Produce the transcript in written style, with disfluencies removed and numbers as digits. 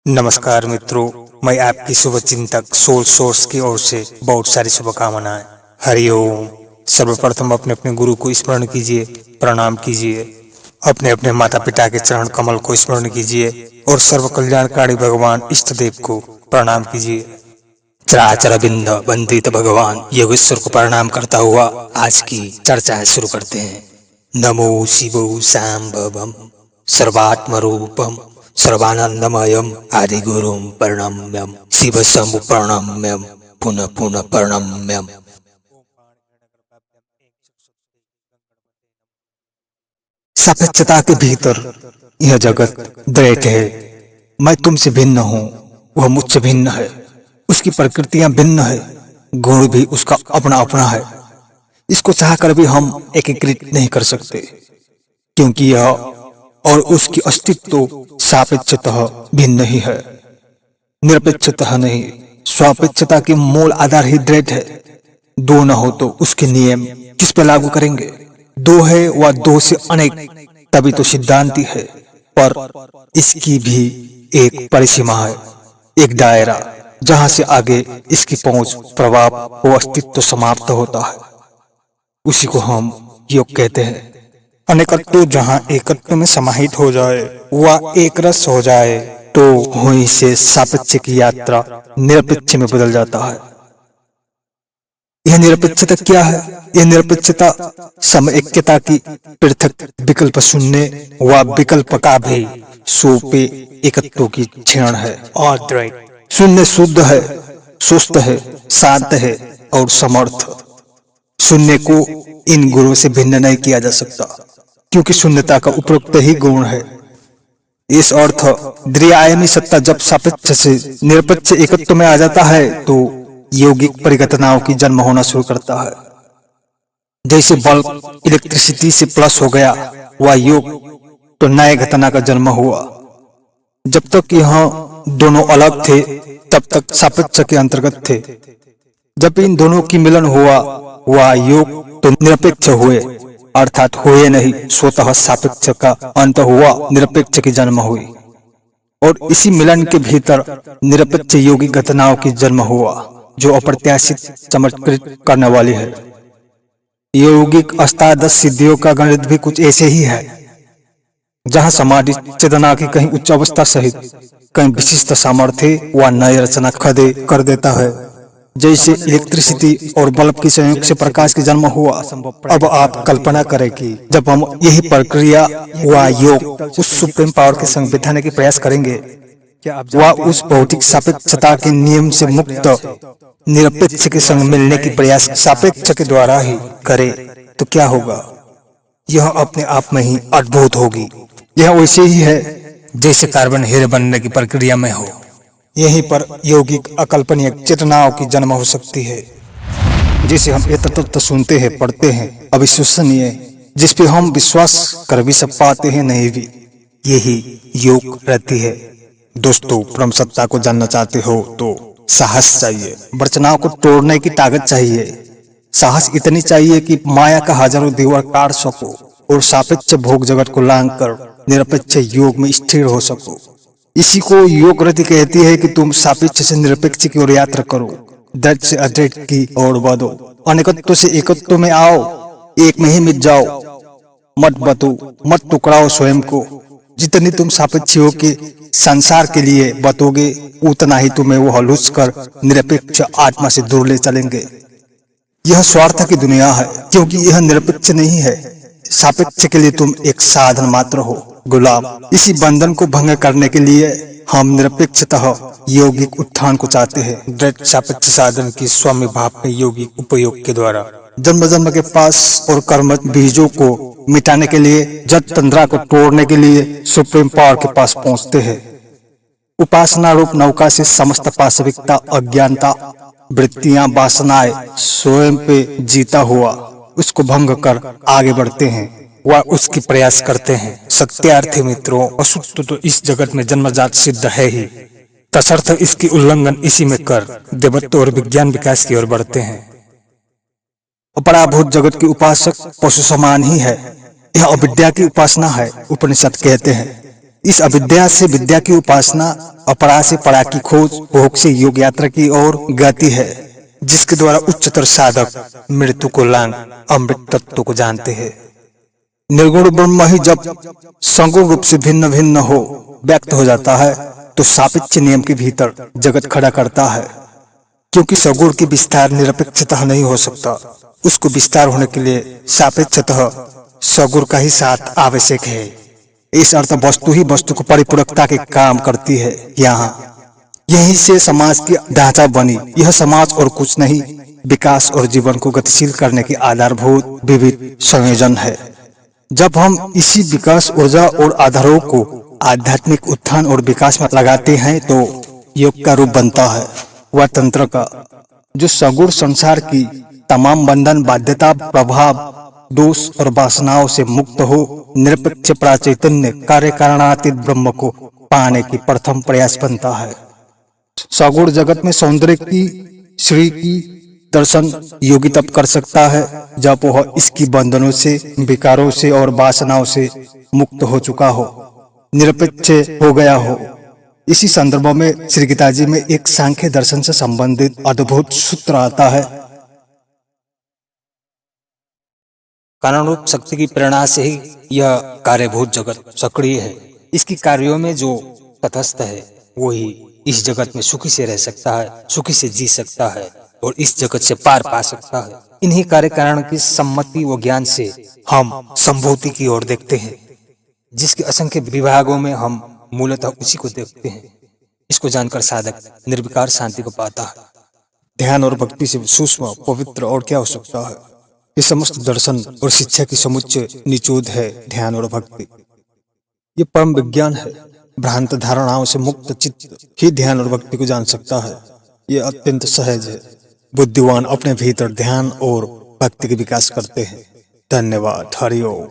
नमस्कार मित्रों, मैं आपकी शुभ चिंतक सोल सोर्स की ओर से बहुत सारी शुभकामनाएं। हरिओम। सर्वप्रथम अपने अपने गुरु को स्मरण कीजिए, प्रणाम कीजिए। अपने अपने माता पिता के चरण कमल को स्मरण कीजिए और सर्व कल्याणकारी भगवान इष्ट देव को प्रणाम कीजिए। चराचर बिंद वंदित भगवान योगेश्वर को प्रणाम करता हुआ आज की चर्चा शुरू करते हैं। नमो शिवो सांभवम सर्वात्म रूपम सर्वानंदमयम आदिगुरुम प्रणम्यम शिव शंभु प्रणम्यम पुनः पुनः प्रणम्यम। सापेक्षता के भीतर यह जगत द्वैत है। मैं तुमसे भिन्न हूँ, वह मुझसे भिन्न है। उसकी प्रकृतियां भिन्न है, गुण भी उसका अपना अपना है। इसको चाहकर भी हम एकीकृत नहीं कर सकते, क्योंकि यह और उसकी अस्तित्व सापेक्षतः भिन्न ही है, निरपेक्षतः नहीं। स्वापेक्षता की मूल आधार ही द्वैत है। दो न हो तो उसके नियम किस पर लागू करेंगे? दो है व दो से अनेक, तभी तो सिद्धांति है। पर इसकी भी एक परिसीमा है, एक दायरा, जहां से आगे इसकी पहुंच, प्रभाव व अस्तित्व समाप्त होता है। उसी को हम योग कहते हैं। अनेकत्व जहाँ एकत्व में समाहित हो जाए व एक रस हो जाए, तो वहीं से सापेक्ष की यात्रा निरपेक्ष में बदल जाता है। यह निरपेक्षता क्या है? यह निरपेक्षता समएक्यता की पृथक विकल्प शून्य व विकल्प का भी सोपे एकत्व की क्षण है। और द्वैत शून्य शुद्ध है, सुस्त है, शांत है और समर्थ। शून्य को इन गुणों से भिन्न नहीं किया जा सकता, क्योंकि शून्यता का उपरोक्त ही गुण है। इस अर्थ द्विआयामी सत्ता जब सापेक्ष से निरपेक्ष एकत्व में आ जाता है, तो यौगिक परिघटनाओं की जन्म होना शुरू करता है। जैसे बल्ब इलेक्ट्रिसिटी से प्लस हो गया वह योग, तो नए घटना का जन्म हुआ। जब तक यह दोनों अलग थे, तब तक सापेक्ष के अंतर्गत थे। जब इन दोनों की मिलन हुआ वह योग, तो निरपेक्ष हुए, अर्थात हुए नहीं, स्वतः सापेक्ष का अंत हुआ, निरपेक्ष की जन्म हुई। और इसी मिलन के भीतर निरपेक्ष योगी घटनाओं की जन्म हुआ, जो अप्रत्याशित चमत्कृत करने वाली है। यौगिक अष्टादश सिद्धियों का गणित भी कुछ ऐसे ही है, जहां समाधि चेतना की कहीं उच्च अवस्था सहित कहीं विशिष्ट सामर्थ्य व नई रचना खड़े कर देता है। जैसे इलेक्ट्रिसिटी और बल्ब की संयोग से प्रकाश की जन्म हुआ। अब आप कल्पना करें कि जब हम यही प्रक्रिया व योग उस सुप्रीम पावर के संग बिठाने की प्रयास करेंगे, वह उस भौतिक सापेक्षता के नियम से मुक्त निरपेक्ष के संग मिलने की प्रयास सापेक्ष के द्वारा ही करे, तो क्या होगा? यह अपने आप में ही अद्भुत होगी। यह वैसे ही है जैसे कार्बन हीरे बनने की प्रक्रिया में हो। यहीं पर यौगिक अकल्पनीय चेतनाओं की जन्म हो सकती है, जिसे हम यथातथ सुनते हैं, पढ़ते हैं, अविश्वसनीय, जिस पे हम विश्वास कर भी सब पाते हैं, नहीं भी। यही योग रहती है। दोस्तों, परम सत्ता को जानना चाहते हो तो साहस चाहिए, वचनाओं को तोड़ने की ताकत चाहिए। साहस इतनी चाहिए कि माया का हजारों दीवार काट सको और सापेक्ष भोग जगत को लांघ कर निरपेक्ष योग में स्थिर हो सको। इसी को योग रति कहती है कि तुम सापेक्ष से निरपेक्ष की ओर यात्रा करो, द्वैत से अद्वैत की ओर बढ़ो, अनेकत्व से एकत्व में आओ, एक में ही मिट जाओ। मत बतो, मत टुकराओ स्वयं को। जितनी तुम सापेक्ष योग के संसार के लिए बतोगे, उतना ही तुम्हें वो हलूस कर निरपेक्ष आत्मा से दूर ले चलेंगे। यह स्वार्थ की दुनिया है, क्योंकि यह निरपेक्ष नहीं है। सापेक्ष के लिए तुम एक साधन मात्र हो, गुलाम। इसी बंधन को भंग करने के लिए हम निरपेक्षतः यौगिक उत्थान को चाहते हैं। द्वैत सापेक्ष साधन की स्वामी भाव में यौगिक उपयोग के द्वारा जन्म जन्म के पास और कर्म बीजों को मिटाने के लिए, जट तंद्रा को तोड़ने के लिए सुप्रीम पावर के पास पहुंचते हैं। उपासना रूप नौका से समस्त पाशविकता, अज्ञानता, वृत्तियां, वासनाएं स्वयं पे जीता हुआ उसको भंग कर आगे बढ़ते हैं व उसकी प्रयास करते हैं। सत्यार्थी मित्रों, असुत्व तो इस जगत में जन्मजात सिद्ध है ही, तसर्थ इसकी उल्लंघन इसी में कर देवत्व और विज्ञान विकास की ओर बढ़ते हैं। अपराभूत जगत की उपासक पशु समान ही है। यह अविद्या की उपासना है, उपनिषद कहते हैं। इस अविद्या से विद्या की उपासना, अपरा से परा की खोज, भोग से योग यात्रा की ओर गति है, जिसके द्वारा उच्चतर साधक मृत्यु को लांग अमृत तत्व को जानते हैं। निर्गुण ब्रह्म ही जब सगुण रूप से भिन्न भिन्न हो व्यक्त हो जाता है तो सापेक्ष नियम के भीतर जगत खड़ा करता है, क्योंकि सगुण की विस्तार निरपेक्षतः नहीं हो सकता। उसको विस्तार होने के लिए सापेक्षतः सगुण का ही साथ आवश्यक है। इस अर्थ वस्तु ही वस्तु को परिपूरकता के काम करती है। यहाँ यही से समाज की ढांचा बनी। यह समाज और कुछ नहीं, विकास और जीवन को गतिशील करने की आधारभूत विविध संयोजन है। जब हम इसी विकास ऊर्जा और आधारों को आध्यात्मिक उत्थान और विकास में लगाते हैं तो योग का रूप बनता है वह तंत्र का, जो सगुण संसार की तमाम बंधन, बाध्यता, प्रभाव, दोष और वासनाओं से मुक्त हो निरपेक्ष प्राचैतन्य कार्य कारणातीत ब्रह्म को पाने की प्रथम प्रयास बनता है। सगुण जगत में सौंदर्य की, श्री की दर्शन योगी तब कर सकता है जब वह इसकी बंधनों से, विकारों से और वासनाओं से मुक्त हो चुका हो, निरपेक्ष हो गया हो। इसी संदर्भ में श्री गीता जी में एक सांख्य दर्शन से संबंधित अद्भुत सूत्र आता है। कारण रूप शक्ति की प्रेरणा से ही यह कार्यभूत जगत सक्रिय है। इसकी कार्यों में जो तटस्थ है वो ही इस जगत में सुखी से रह सकता है, सुखी से जी सकता है और इस जगत से पार पा सकता है। इन्हीं कार्य कारण की सम्मति व ज्ञान से हम संभूति की ओर देखते हैं, जिसके असंख्य विभागों में हम मूलतः उसी को देखते हैं। इसको जानकर साधक निर्विकार शांति को पाता है। ध्यान और भक्ति से सूक्ष्म, पवित्र और क्या हो सकता है। ये समस्त दर्शन और शिक्षा की समुच्चय निचोद है ध्यान और भक्ति। ये परम विज्ञान है। भ्रांत धारणाओं से मुक्त चित्त ही ध्यान और भक्ति को जान सकता है। ये अत्यंत सहज है। बुद्धिमान अपने भीतर ध्यान और भक्ति के विकास करते हैं। धन्यवाद। हरि ओम।